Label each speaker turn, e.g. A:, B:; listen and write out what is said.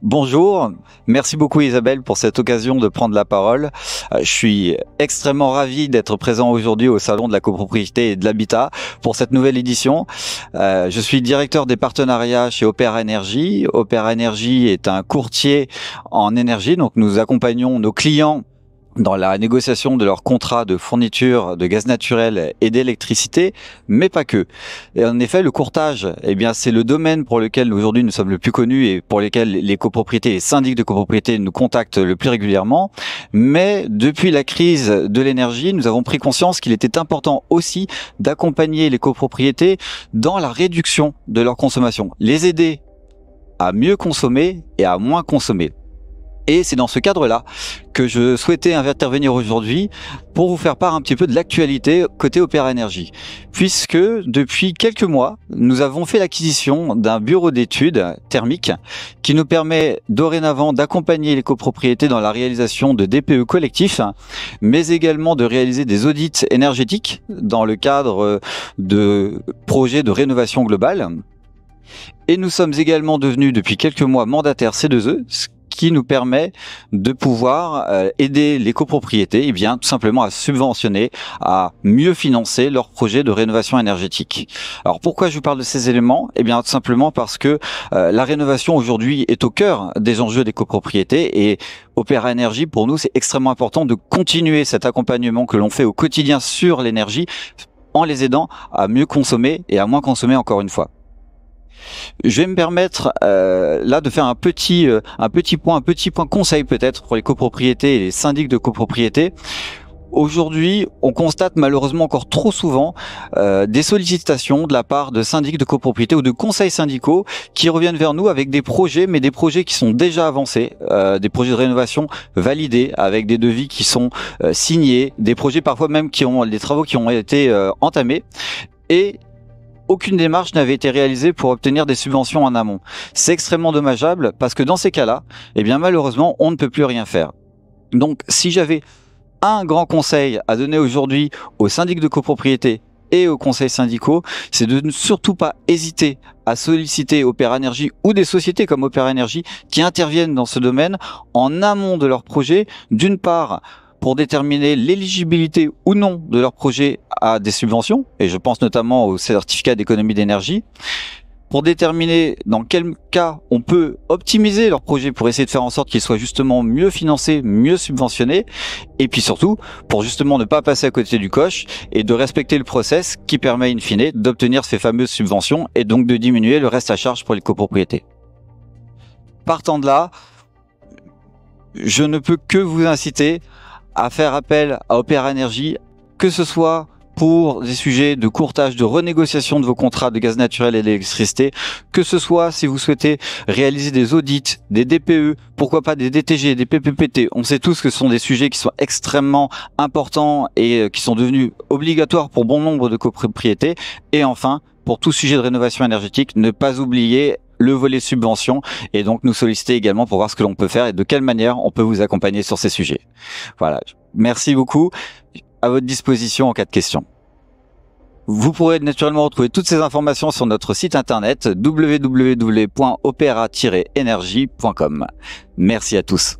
A: Bonjour, merci beaucoup Isabelle pour cette occasion de prendre la parole. Je suis extrêmement ravi d'être présent aujourd'hui au Salon de la copropriété et de l'habitat pour cette nouvelle édition. Je suis directeur des partenariats chez Opéra Énergie. Opéra Énergie est un courtier en énergie, donc nous accompagnons nos clients dans la négociation de leur contrat de fourniture de gaz naturel et d'électricité, mais pas que. Et en effet, le courtage, c'est le domaine pour lequel aujourd'hui nous sommes le plus connus et pour lequel les copropriétés et syndics de copropriété nous contactent le plus régulièrement. Mais depuis la crise de l'énergie, nous avons pris conscience qu'il était important aussi d'accompagner les copropriétés dans la réduction de leur consommation, les aider à mieux consommer et à moins consommer. Et c'est dans ce cadre-là que je souhaitais intervenir aujourd'hui pour vous faire part un petit peu de l'actualité côté Opéra Énergie. Puisque depuis quelques mois, nous avons fait l'acquisition d'un bureau d'études thermiques qui nous permet dorénavant d'accompagner les copropriétés dans la réalisation de DPE collectifs, mais également de réaliser des audits énergétiques dans le cadre de projets de rénovation globale. Et nous sommes également devenus depuis quelques mois mandataires C2E, ce qui nous permet de pouvoir aider les copropriétés tout simplement à subventionner, à mieux financer leurs projets de rénovation énergétique. Alors pourquoi je vous parle de ces éléments? Tout simplement parce que la rénovation aujourd'hui est au cœur des enjeux des copropriétés et Opéra Énergie, pour nous, c'est extrêmement important de continuer cet accompagnement que l'on fait au quotidien sur l'énergie en les aidant à mieux consommer et à moins consommer encore une fois. Je vais me permettre là de faire un petit point conseil peut-être pour les copropriétés et les syndics de copropriété. Aujourd'hui, on constate malheureusement encore trop souvent des sollicitations de la part de syndics de copropriété ou de conseils syndicaux qui reviennent vers nous avec des projets, mais des projets qui sont déjà avancés, des projets de rénovation validés avec des devis qui sont signés, des projets parfois même qui ont des travaux qui ont été entamés et aucune démarche n'avait été réalisée pour obtenir des subventions en amont. C'est extrêmement dommageable parce que dans ces cas-là, malheureusement, on ne peut plus rien faire. Donc, si j'avais un grand conseil à donner aujourd'hui aux syndics de copropriété et aux conseils syndicaux, c'est de ne surtout pas hésiter à solliciter Opéra Énergie ou des sociétés comme Opéra Énergie qui interviennent dans ce domaine en amont de leur projet, d'une part, pour déterminer l'éligibilité ou non de leur projet à des subventions, et je pense notamment au certificat d'économie d'énergie, pour déterminer dans quel cas on peut optimiser leur projet pour essayer de faire en sorte qu'ils soient justement mieux financés, mieux subventionnés, et puis surtout pour justement ne pas passer à côté du coche et de respecter le process qui permet in fine d'obtenir ces fameuses subventions et donc de diminuer le reste à charge pour les copropriétés. Partant de là, je ne peux que vous inciter à faire appel à Opéra Énergie, que ce soit pour des sujets de courtage, de renégociation de vos contrats de gaz naturel et d'électricité, que ce soit si vous souhaitez réaliser des audits, des DPE, pourquoi pas des DTG, des PPPT. On sait tous que ce sont des sujets qui sont extrêmement importants et qui sont devenus obligatoires pour bon nombre de copropriétés. Et enfin, pour tout sujet de rénovation énergétique, ne pas oublier le volet subvention et donc nous solliciter également pour voir ce que l'on peut faire et de quelle manière on peut vous accompagner sur ces sujets. Voilà, merci beaucoup, à votre disposition en cas de questions. Vous pourrez naturellement retrouver toutes ces informations sur notre site internet www.opera-energie.com. Merci à tous.